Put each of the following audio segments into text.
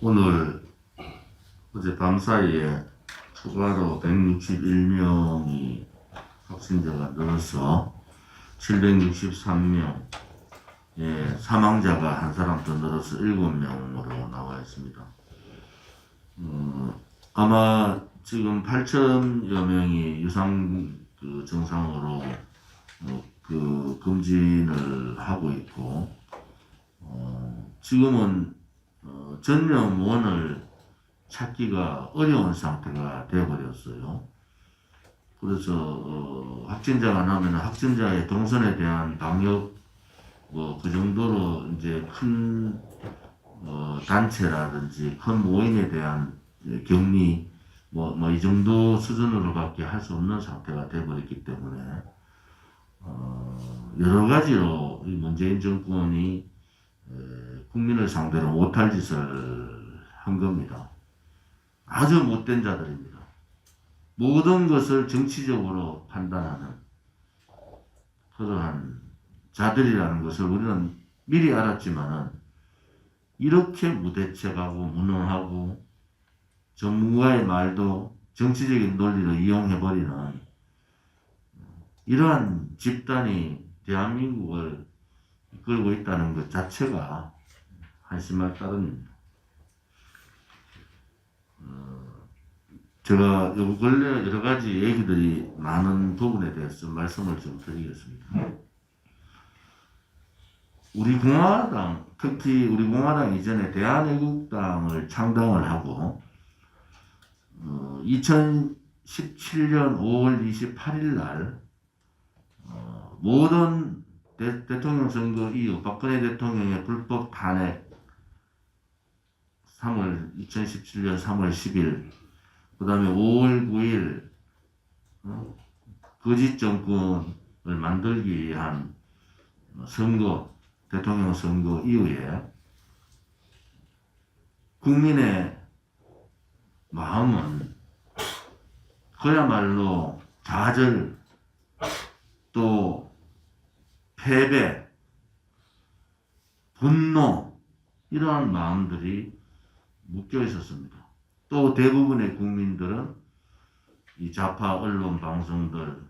오늘 어제 밤 사이에 추가로 161명이 확진자가 늘어서 763명, 사망자가 한 사람 더 늘어서 7명으로 나와 있습니다. 아마 지금 8천여 명이 유상 증상으로 검진을 하고 있고, 지금은 전염원을 찾기가 어려운 상태가 되어버렸어요. 그래서 확진자가 나면 확진자의 동선에 대한 방역 그 정도로 이제 큰 단체라든지 큰 모임에 대한 격리 이 정도 수준으로밖에 할 수 없는 상태가 되어버렸기 때문에 여러 가지로 이 문재인 정권이 국민을 상대로 못할 짓을 한 겁니다. 아주 못된 자들입니다. 모든 것을 정치적으로 판단하는 그러한 자들이라는 것을 우리는 미리 알았지만은 이렇게 무대책하고 무능하고 전문가의 말도 정치적인 논리로 이용해버리는 이러한 집단이 대한민국을 이끌고 있다는 것 자체가 한심할 따름입니다. 제가 요 근래 여러 가지 얘기들이 많은 부분에 대해서 말씀을 좀 드리겠습니다. 우리 공화당, 특히 우리 공화당 이전에 대한애국당을 창당을 하고 2017년 5월 28일 날 모든 대통령 선거 이후 박근혜 대통령의 불법 탄핵 2017년 3월 10일 그 다음에 5월 9일 거짓 정권을 만들기 위한 선거, 대통령 선거 이후에 국민의 마음은 그야말로 좌절, 또 패배, 분노 이러한 마음들이 묶여 있었습니다. 또 대부분의 국민들은 이 좌파 언론 방송들,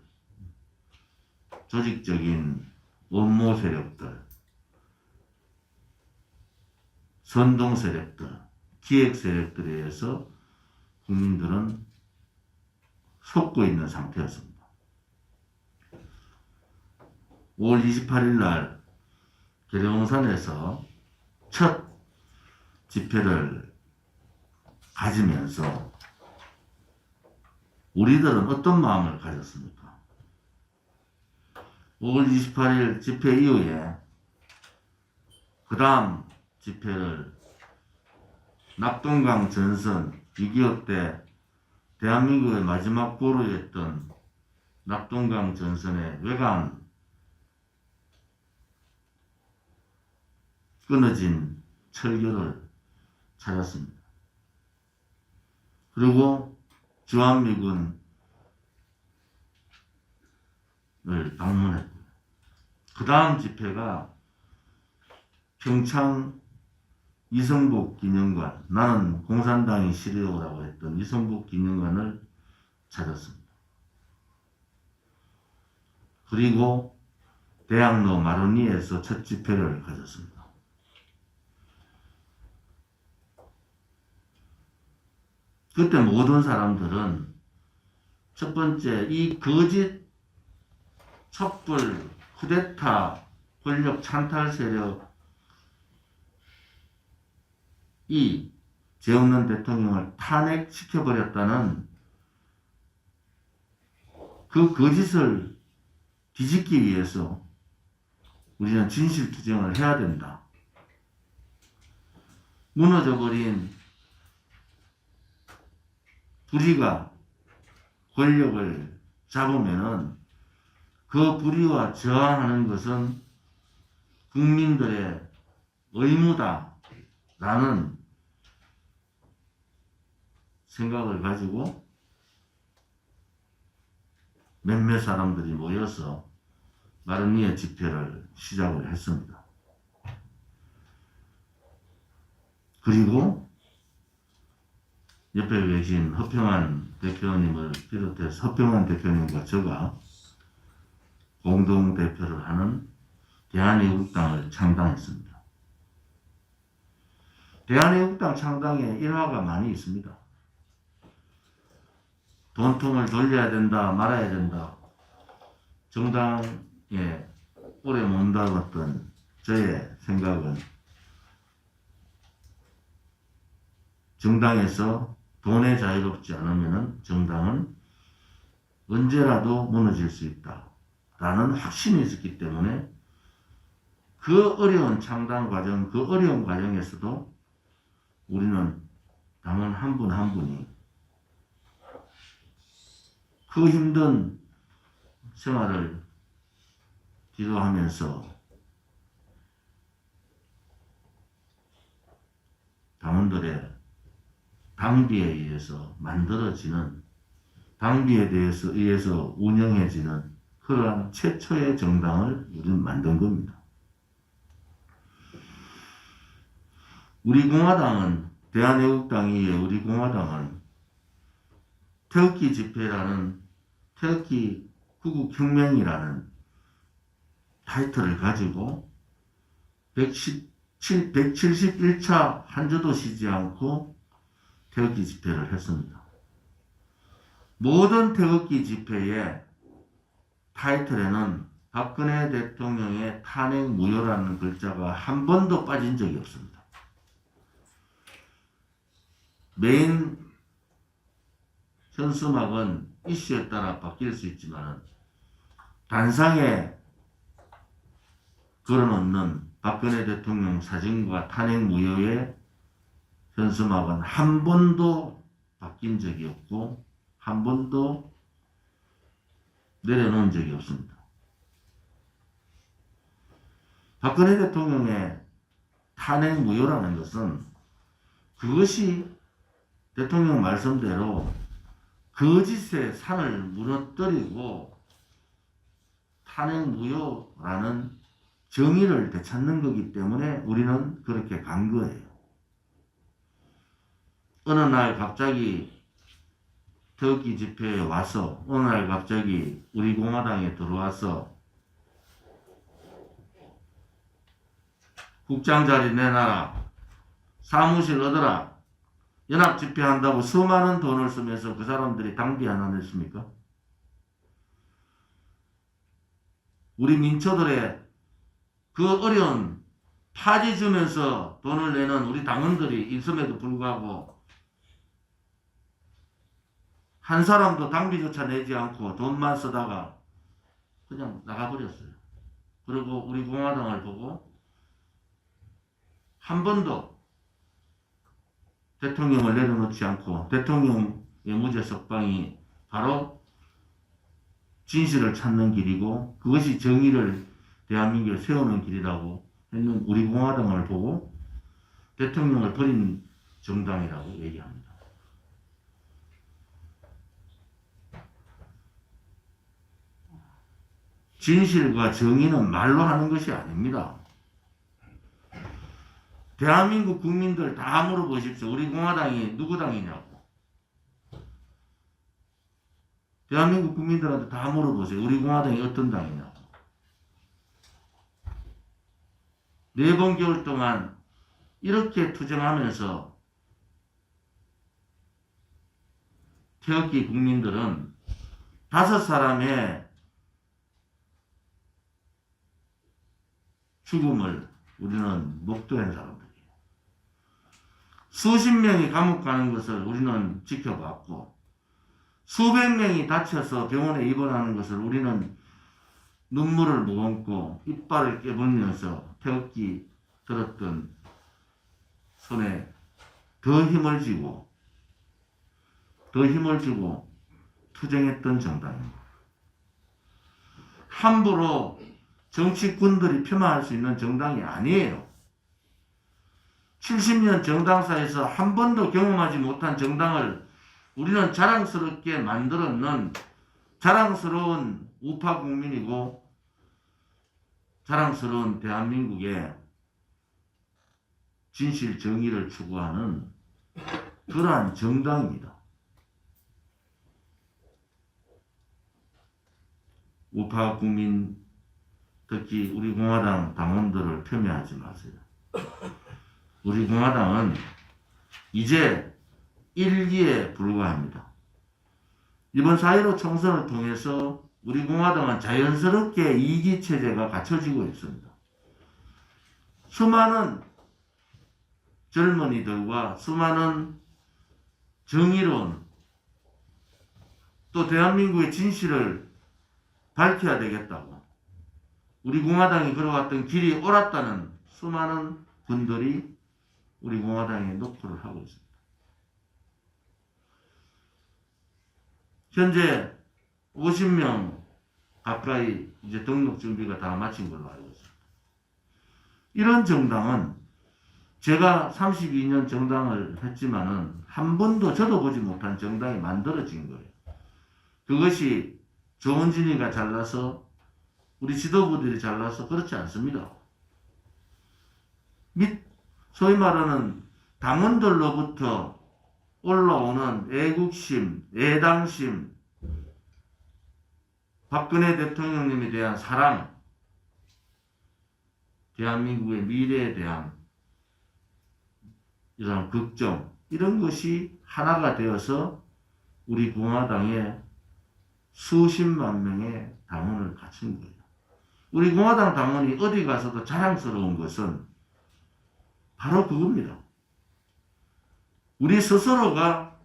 조직적인 원모 세력들, 선동 세력들, 기획 세력들에 의해서 국민들은 속고 있는 상태였습니다. 5월 28일 날 계룡산에서 첫 집회를 가지면서 우리들은 어떤 마음을 가졌습니까? 5월 28일 집회 이후에 그 다음 집회를 낙동강 전선 6.25 때 대한민국의 마지막 보루였던 낙동강 전선의 외관 끊어진 철교를 찾았습니다. 그리고 주한미군을 방문했고, 그 다음 집회가 평창 이성복 기념관, 나는 공산당이 싫어요라고 했던 이성복 기념관을 찾았습니다. 그리고 대학로 마로니에서 첫 집회를 가졌습니다. 그때 모든 사람들은 첫 번째 이 거짓 촛불 쿠데타 권력 찬탈 세력이 죄 없는 대통령을 탄핵시켜버렸다는 그 거짓을 뒤집기 위해서 우리는 진실투쟁을 해야 된다. 무너져버린 불의가 권력을 잡으면은 그 불의와 저항하는 것은 국민들의 의무다라는 생각을 가지고 몇몇 사람들이 모여서 마르니에 집회를 시작을 했습니다. 그리고 옆에 계신 허평한 대표님을 비롯해서 허평한 대표님과 제가 공동 대표를 하는 대한애국당을 창당했습니다. 대한애국당 창당에 일화가 많이 있습니다. 돈통을 돌려야 된다, 말아야 된다. 정당에 오래 못 다녔던 저의 생각은 정당에서 돈에 자유롭지 않으면 정당은 언제라도 무너질 수 있다 라는 확신이 있었기 때문에 그 어려운 창당 과정, 그 어려운 과정에서도 우리는 당원 한 분 한 분이 그 힘든 생활을 기도하면서 당원들의 당비에 의해서 만들어지는, 당비에 의해서 운영해지는 그러한 최초의 정당을 우리는 만든 겁니다. 우리 공화당은, 대한애국당 이외에 우리 공화당은 태극기 집회라는, 태극기 구국혁명이라는 타이틀을 가지고 171차 한 주도 쉬지 않고 태극기 집회를 했습니다. 모든 태극기 집회의 타이틀에는 박근혜 대통령의 탄핵 무효라는 글자가 한 번도 빠진 적이 없습니다. 메인 현수막은 이슈에 따라 바뀔 수 있지만 단상에 걸어놓는 박근혜 대통령 사진과 탄핵 무효의 현수막은 한 번도 바뀐 적이 없고 한 번도 내려놓은 적이 없습니다. 박근혜 대통령의 탄핵 무효라는 것은 그것이 대통령 말씀대로 거짓의 산을 무너뜨리고 탄핵 무효라는 정의를 되찾는 거기 때문에 우리는 그렇게 간 거예요. 어느 날 갑자기 태극기 집회에 와서, 어느 날 갑자기 우리 공화당에 들어와서 국장 자리 내놔라, 사무실 얻어라, 연합 집회한다고 수많은 돈을 쓰면서 그 사람들이 당비 하나 냈습니까? 우리 민초들의 그 어려운 파지 주면서 돈을 내는 우리 당원들이 있음에도 불구하고 한 사람도 당비조차 내지 않고 돈만 쓰다가 그냥 나가버렸어요. 그리고 우리 공화당을 보고 한 번도 대통령을 내려놓지 않고 대통령의 무죄 석방이 바로 진실을 찾는 길이고 그것이 정의를 대한민국에 세우는 길이라고 했는 우리 공화당을 보고 대통령을 버린 정당이라고 얘기합니다. 진실과 정의는 말로 하는 것이 아닙니다. 대한민국 국민들 다 물어보십시오. 우리 공화당이 누구 당이냐고. 대한민국 국민들한테 다 물어보세요. 우리 공화당이 어떤 당이냐고. 4번 겨울 동안 이렇게 투쟁하면서 태극기 국민들은 5사람의 죽음을 우리는 목도한 사람들이에요. 수십 명이 감옥 가는 것을 우리는 지켜봤고 수백 명이 다쳐서 병원에 입원하는 것을 우리는 눈물을 머금고 이빨을 깨물면서 태극기 들었던 손에 더 힘을 주고 투쟁했던 정당입니다. 함부로 정치꾼들이 폄하할 수 있는 정당이 아니에요. 70년 정당사에서 한 번도 경험하지 못한 정당을 우리는 자랑스럽게 만들었는 자랑스러운 우파 국민이고 자랑스러운 대한민국의 진실 정의를 추구하는 그러한 정당입니다. 우파 국민, 특히 우리 공화당 당원들을 폄훼하지 마세요. 우리 공화당은 이제 1기에 불과합니다. 이번 4.15 총선을 통해서 우리 공화당은 자연스럽게 2기 체제가 갖춰지고 있습니다. 수많은 젊은이들과 수많은 정의로운 또 대한민국의 진실을 밝혀야 되겠다고 우리 공화당이 걸어왔던 길이 옳았다는 수많은 분들이 우리 공화당에 노크를 하고 있습니다. 현재 50명 가까이 이제 등록 준비가 다 마친 걸로 알고 있습니다. 이런 정당은 제가 32년 정당을 했지만은 한 번도 저도 보지 못한 정당이 만들어진 거예요. 그것이 조원진이가 잘나서 우리 지도부들이 잘나서 그렇지 않습니다. 소위 말하는 당원들로부터 올라오는 애국심, 애당심, 박근혜 대통령님에 대한 사랑, 대한민국의 미래에 대한 이런 걱정, 이런 것이 하나가 되어서 우리 공화당에 수십만 명의 당원을 갖춘 거예요. 우리 공화당 당원이 어디 가서도 자랑스러운 것은 바로 그겁니다. 우리 스스로가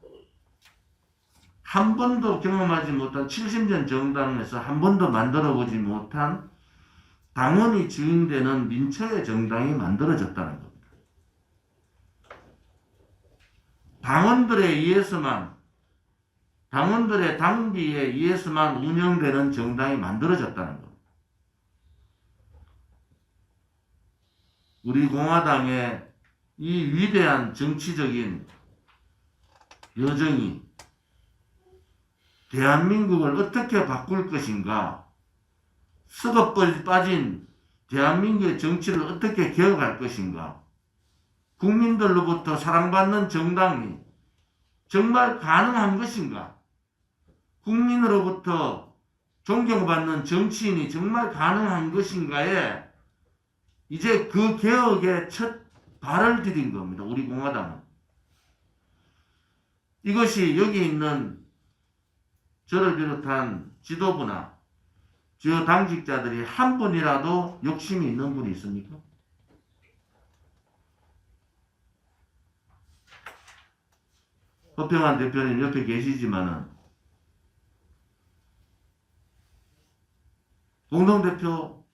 한 번도 경험하지 못한 70년 정당에서 한 번도 만들어보지 못한 당원이 주인되는 민초의 정당이 만들어졌다는 겁니다. 당원들에 의해서만, 당원들의 당비에 의해서만 운영되는 정당이 만들어졌다는 겁니다. 우리 공화당의 이 위대한 정치적인 여정이 대한민국을 어떻게 바꿀 것인가, 썩어 빠진 대한민국의 정치를 어떻게 개혁할 것인가, 국민들로부터 사랑받는 정당이 정말 가능한 것인가, 국민으로부터 존경받는 정치인이 정말 가능한 것인가에 이제 그 개혁의 첫 발을 디딘 겁니다. 우리 공화당은. 이것이 여기 있는 저를 비롯한 지도부나 주요 당직자들이 한 분이라도 욕심이 있는 분이 있습니까? 허평한 대표님 옆에 계시지만은 공동대표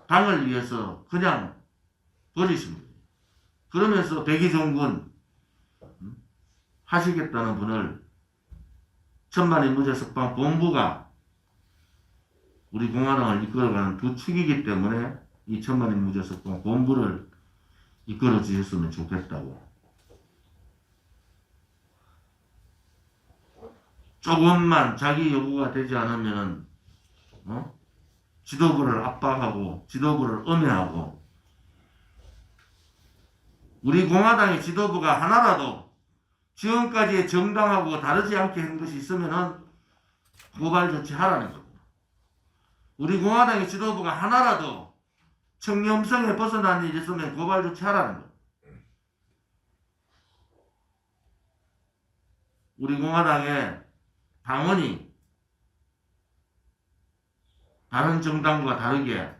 당을 위해서 그냥 버리십니다. 그러면서 백의종군 하시겠다는 분을 천만인 무죄석방 본부가 우리 공화당을 이끌어가는 두 축이기 때문에 이 천만인 무죄석방 본부를 이끌어 주셨으면 좋겠다고. 조금만 자기 요구가 되지 않으면 지도부를 압박하고 지도부를 음해하고, 우리 공화당의 지도부가 하나라도 지금까지의 정당하고 다르지 않게 한 것이 있으면 고발 조치하라는 겁니다. 우리 공화당의 지도부가 하나라도 청렴성에 벗어난 일이 있으면 고발 조치하라는 겁니다. 우리 공화당의 당원이 다른 정당과 다르게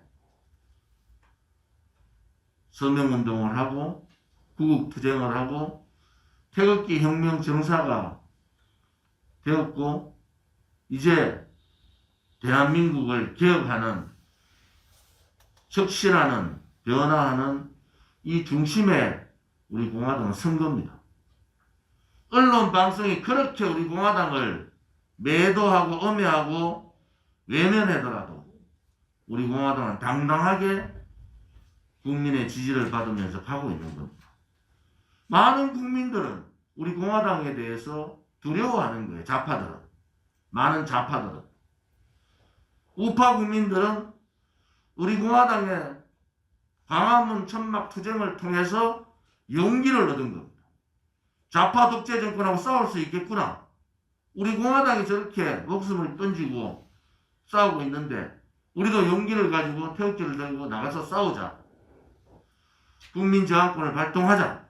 서명운동을 하고 구국투쟁을 하고 태극기 혁명 정사가 되었고, 이제 대한민국을 개혁하는, 혁신하는, 변화하는 이 중심에 우리 공화당은 선 겁니다. 언론 방송이 그렇게 우리 공화당을 매도하고 음해하고 외면하더라도 우리 공화당은 당당하게 국민의 지지를 받으면서 가고 있는 겁니다. 많은 국민들은 우리 공화당에 대해서 두려워하는 거예요. 좌파들은. 많은 좌파들은. 우파 국민들은 우리 공화당의 광화문 천막 투쟁을 통해서 용기를 얻은 겁니다. 좌파 독재 정권하고 싸울 수 있겠구나. 우리 공화당이 저렇게 목숨을 던지고 싸우고 있는데 우리도 용기를 가지고 태극기를 들고 나가서 싸우자. 국민저항권을 발동하자.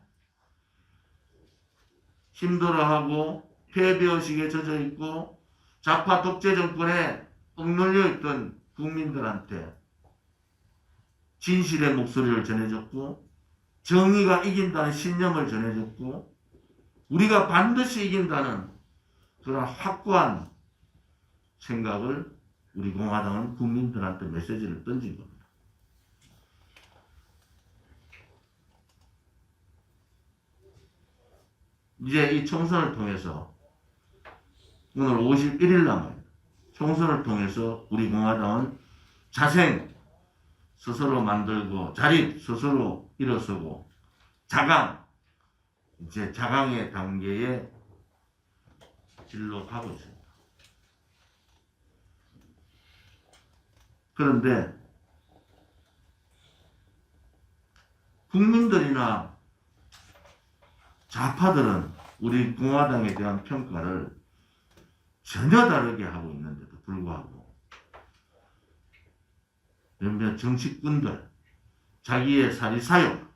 힘들어하고 패배의식에 젖어있고 좌파 독재 정권에 억눌려 있던 국민들한테 진실의 목소리를 전해줬고 정의가 이긴다는 신념을 전해줬고 우리가 반드시 이긴다는 그런 확고한 생각을 우리 공화당은 국민들한테 메시지를 던진 겁니다. 이제 이 총선을 통해서 오늘 51일 남은 총선을 통해서 우리 공화당은 자생 스스로 만들고 자립 스스로 일어서고 자강 이제 자강의 단계에 길로 가고 있습니다. 그런데 국민들이나 좌파들은 우리 공화당에 대한 평가를 전혀 다르게 하고 있는데도 불구하고 몇몇 정치꾼들 자기의 사리사욕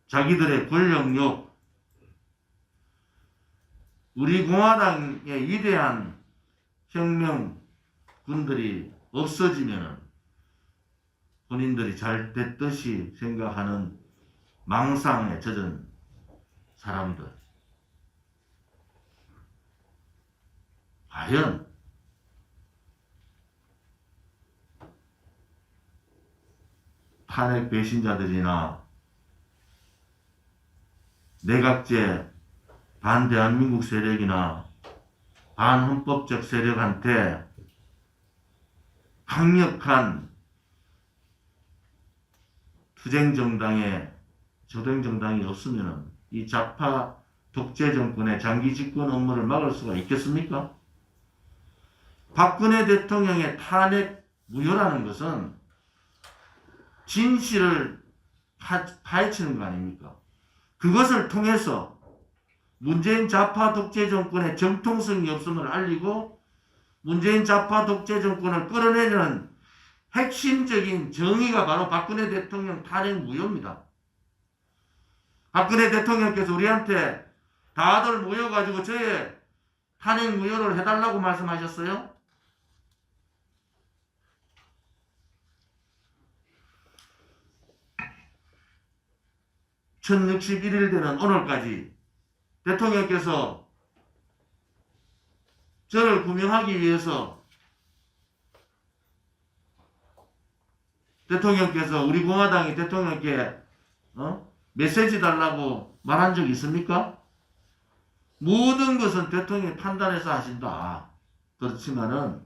자기들의 권력욕 우리 공화당의 위대한 혁명군들이 없어지면 본인들이 잘 됐듯이 생각하는 망상에 젖은 사람들 과연 탄핵 배신자들이나 내각제 반대한민국 세력이나 반헌법적 세력한테 강력한 투쟁정당의 조정정당이 없으면 이 좌파 독재 정권의 장기 집권 업무를 막을 수가 있겠습니까? 박근혜 대통령의 탄핵 무효라는 것은 진실을 파헤치는 거 아닙니까? 그것을 통해서 문재인 좌파 독재 정권의 정통성이 없음을 알리고 문재인 좌파 독재 정권을 끌어내려는 핵심적인 정의가 바로 박근혜 대통령 탄핵 무효입니다. 박근혜 대통령께서 우리한테 다들 모여가지고 저의 탄핵 무효를 해달라고 말씀하셨어요? 1061일 되는 오늘까지 대통령께서 저를 구명하기 위해서 대통령께서 우리 공화당이 대통령께 메시지 달라고 말한 적 있습니까? 모든 것은 대통령이 판단해서 하신다. 그렇지만은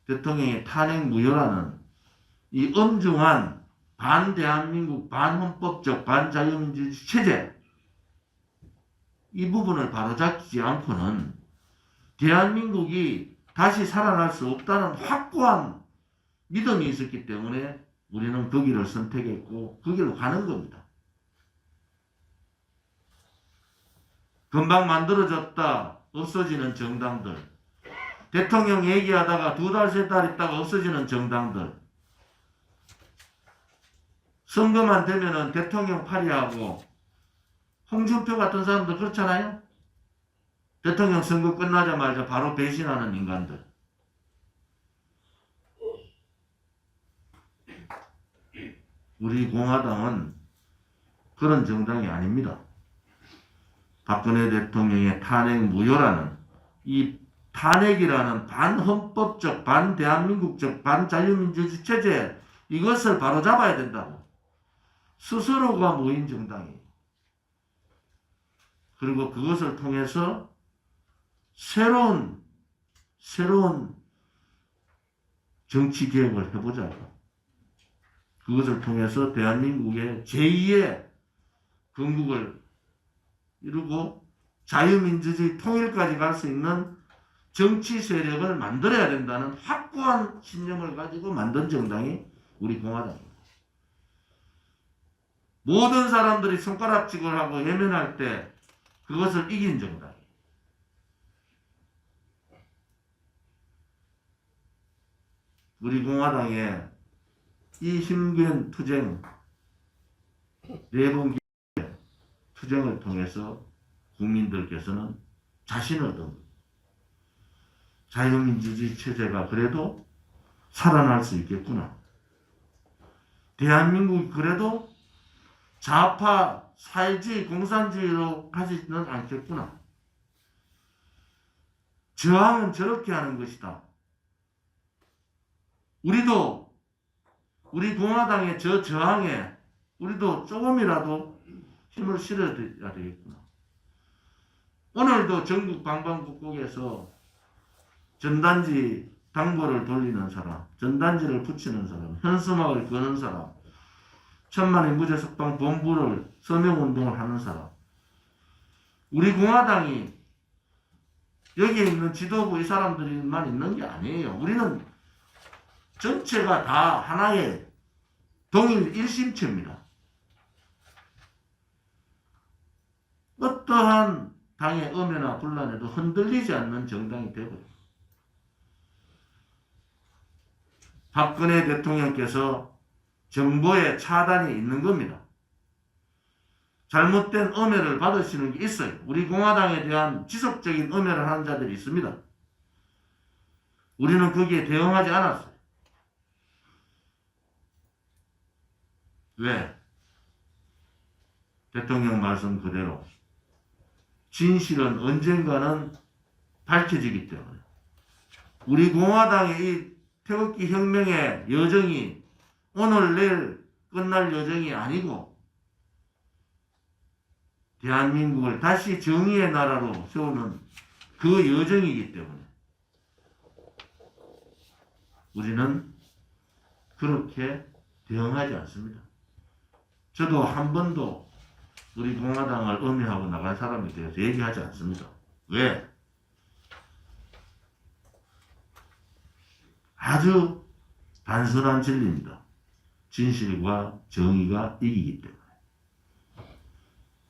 대통령의 탄핵 무효라는 이 엄중한 반대한민국 반헌법적 반자유민주주의 체제 이 부분을 바로잡지 않고는 대한민국이 다시 살아날 수 없다는 확고한 믿음이 있었기 때문에 우리는 그 길을 선택했고 그 길로 가는 겁니다. 금방 만들어졌다 없어지는 정당들 대통령 얘기하다가 2달, 3달 있다가 없어지는 정당들 선거만 되면은 대통령 파리하고 홍준표 같은 사람들 그렇잖아요. 대통령 선거 끝나자마자 바로 배신하는 인간들. 우리 공화당은 그런 정당이 아닙니다. 박근혜 대통령의 탄핵 무효라는 이 탄핵이라는 반헌법적 반대한민국적 반자유민주주의 체제 이것을 바로잡아야 된다고. 스스로가 모인 정당이 그리고 그것을 통해서 새로운 정치 개혁을 해보자고. 그것을 통해서 대한민국의 제2의 건국을 이루고 자유민주주의 통일까지 갈 수 있는 정치 세력을 만들어야 된다는 확고한 신념을 가지고 만든 정당이 우리 공화당입니다. 모든 사람들이 손가락질을 하고 외면할 때 그것을 이긴 정당이에요. 우리 공화당의 이 힘든 투쟁, 4번 투쟁을 통해서 국민들께서는 자신을 얻은 거예요. 자유민주주의 체제가 그래도 살아날 수 있겠구나. 대한민국이 그래도 좌파 사회주의 공산주의로 가지는 않겠구나. 저항은 저렇게 하는 것이다. 우리도 우리 공화당의 저 저항에 우리도 조금이라도 힘을 실어야 되겠구나. 오늘도 전국 방방곡곡에서 전단지 당보를 돌리는 사람, 전단지를 붙이는 사람, 현수막을 거는 사람, 천만의 무죄석방 본부를 서명운동을 하는 사람. 우리 공화당이 여기에 있는 지도부 이 사람들만 있는 게 아니에요. 우리는 전체가 다 하나의 동일 일심체입니다. 어떠한 당의 음해나 분란에도 흔들리지 않는 정당이 되고요. 박근혜 대통령께서 정보의 차단이 있는 겁니다. 잘못된 음해를 받으시는 게 있어요. 우리 공화당에 대한 지속적인 음해를 하는 자들이 있습니다. 우리는 거기에 대응하지 않았어요. 왜? 대통령 말씀 그대로 진실은 언젠가는 밝혀지기 때문에 우리 공화당의 이 태극기 혁명의 여정이 오늘 내일 끝날 여정이 아니고 대한민국을 다시 정의의 나라로 세우는 그 여정이기 때문에 우리는 그렇게 대응하지 않습니다. 저도 한 번도 우리 공화당을 음해하고 나간 사람에 대해서 얘기하지 않습니다. 왜? 아주 단순한 진리입니다. 진실과 정의가 이기기 때문에.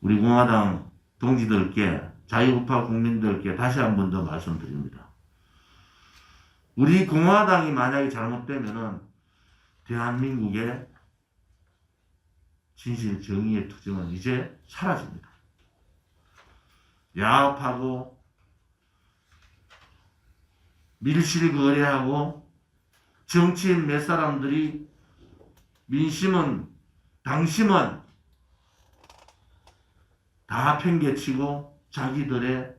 우리 공화당 동지들께, 자유우파 국민들께 다시 한 번 더 말씀드립니다. 우리 공화당이 만약에 잘못되면은 대한민국의 진실 정의의 투쟁은 이제 사라집니다. 야합하고 밀실거래하고 정치인 몇 사람들이 민심은 당심은 다 팽개치고 자기들의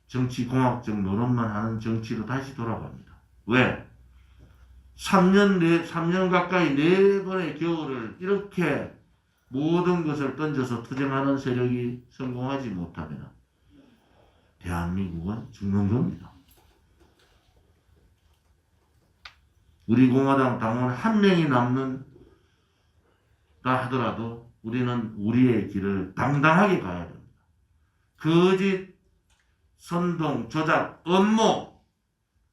정치공학적 노릇만 하는 정치로 다시 돌아갑니다. 왜? 3년 가까이 4번의 겨울을 이렇게 모든 것을 던져서 투쟁하는 세력이 성공하지 못하면 대한민국은 죽는 겁니다. 우리 공화당 당원 한 명이 남는다 하더라도 우리는 우리의 길을 당당하게 가야 됩니다. 거짓, 선동, 조작, 음모,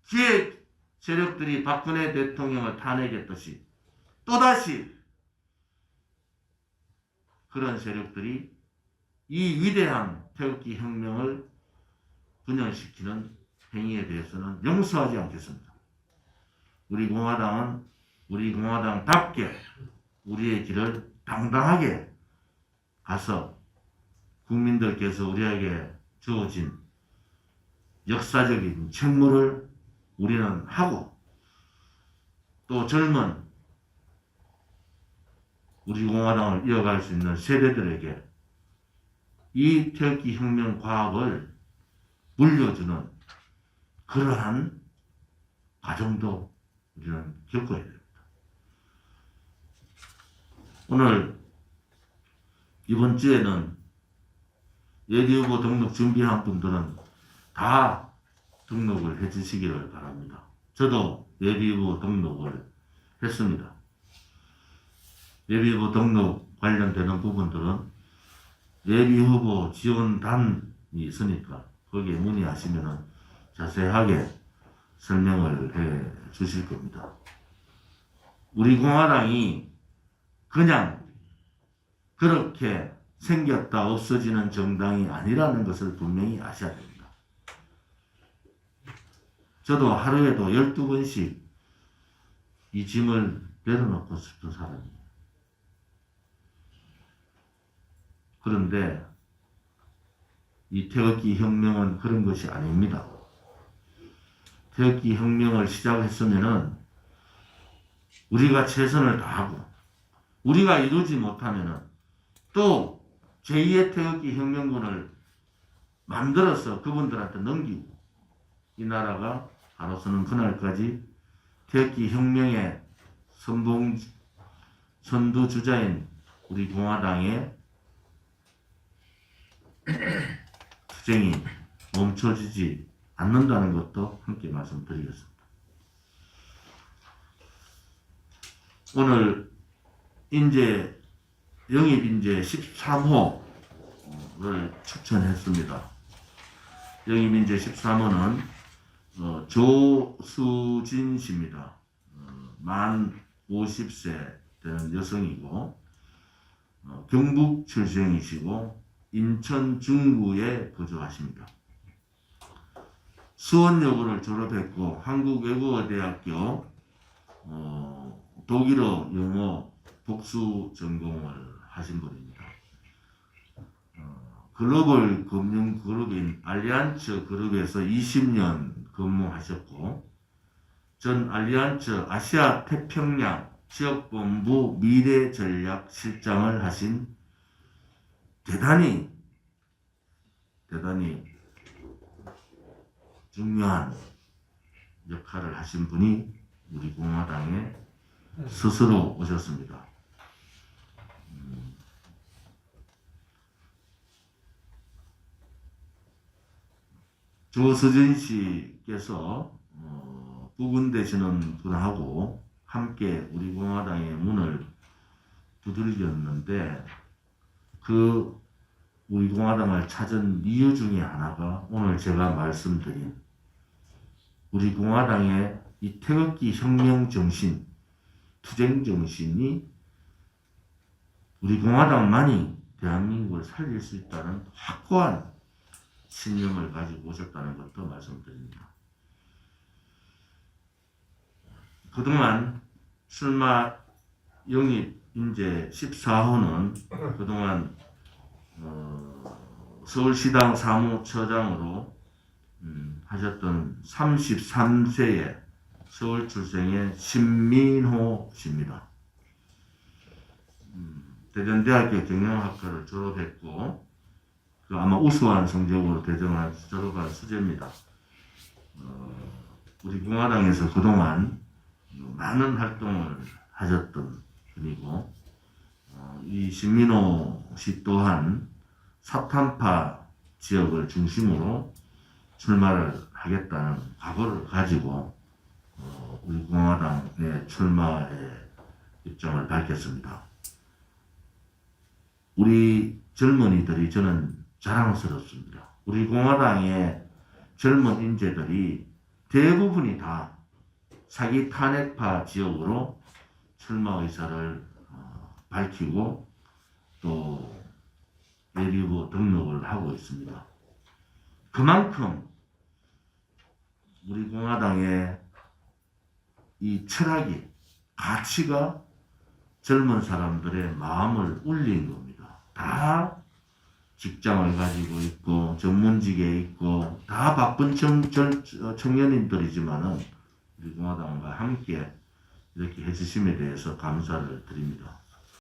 기획 세력들이 박근혜 대통령을 탄핵했듯이 또다시 그런 세력들이 이 위대한 태극기 혁명을 분열시키는 행위에 대해서는 용서하지 않겠습니다. 우리 공화당은 우리 공화당답게 우리의 길을 당당하게 가서 국민들께서 우리에게 주어진 역사적인 책무를 우리는 하고 또 젊은 우리 공화당을 이어갈 수 있는 세대들에게 이 태극기 혁명 과학을 물려주는 그러한 과정도 우리는 겪어야 됩니다. 오늘 이번 주에는 예비후보 등록 준비한 분들은 다 등록을 해주시기를 바랍니다. 저도 예비후보 등록을 했습니다. 예비후보 등록 관련되는 부분들은 예비후보 지원단이 있으니까 거기에 문의하시면 자세하게 설명을 해 주실 겁니다. 우리 공화당이 그냥 그렇게 생겼다 없어지는 정당이 아니라는 것을 분명히 아셔야 됩니다. 저도 하루에도 12번씩 이 짐을 내려놓고 싶은 사람이에요. 그런데 이 태극기 혁명은 그런 것이 아닙니다. 태극기 혁명을 시작했으면은 우리가 최선을 다하고 우리가 이루지 못하면은 또 제2의 태극기 혁명군을 만들어서 그분들한테 넘기고 이 나라가 바로서는 그날까지 태극기 혁명의 선두주자인 우리 공화당의 투쟁이 멈춰지지 않는다는 것도 함께 말씀드리겠습니다. 오늘 영입인재 13호를 추천했습니다. 영입인재 13호는 조수진 씨입니다. 만 50세 되는 여성이고 경북 출생이시고 인천 중구에 거주하십니다. 수원여고를 졸업했고 한국외국어대학교 독일어 영어 복수 전공을 하신 분입니다. 글로벌 금융그룹인 알리안츠 그룹에서 20년 근무하셨고 전 알리안츠 아시아 태평양 지역본부 미래전략실장을 하신 대단히 중요한 역할을 하신 분이 우리 공화당에 스스로 오셨습니다. 조수진 씨께서 부근되시는 분하고 함께 우리 공화당의 문을 두들겼는데 우리 공화당을 찾은 이유 중에 하나가 오늘 제가 말씀드린 우리 공화당의 이 태극기 혁명 정신, 투쟁 정신이 우리 공화당만이 대한민국을 살릴 수 있다는 확고한 신념을 가지고 오셨다는 것도 말씀드립니다. 그동안 출마 영입 인재 14호는 그동안 서울시당 사무처장으로 하셨던 33세의 서울 출생의 신민호 씨입니다. 대전대학교 경영학과를 졸업했고 아마 우수한 성적으로 대전을 졸업한 수재입니다. 우리 공화당에서 그동안 많은 활동을 하셨던 분이고 이 신민호 씨 또한 사탄파 지역을 중심으로 출마를 하겠다는 각오를 가지고 우리 공화당의 출마의 입장을 밝혔습니다. 우리 젊은이들이 저는 자랑스럽습니다. 우리 공화당의 젊은 인재들이 대부분이 다 사기 탄핵파 지역으로 출마 의사를 밝히고 또 예비후 등록을 하고 있습니다. 그만큼 우리 공화당의 이 철학이 가치가 젊은 사람들의 마음을 울린 겁니다. 다 직장을 가지고 있고 전문직에 있고 다 바쁜 청년인들이지만은 우리 공화당과 함께 이렇게 해주심에 대해서 감사를 드립니다.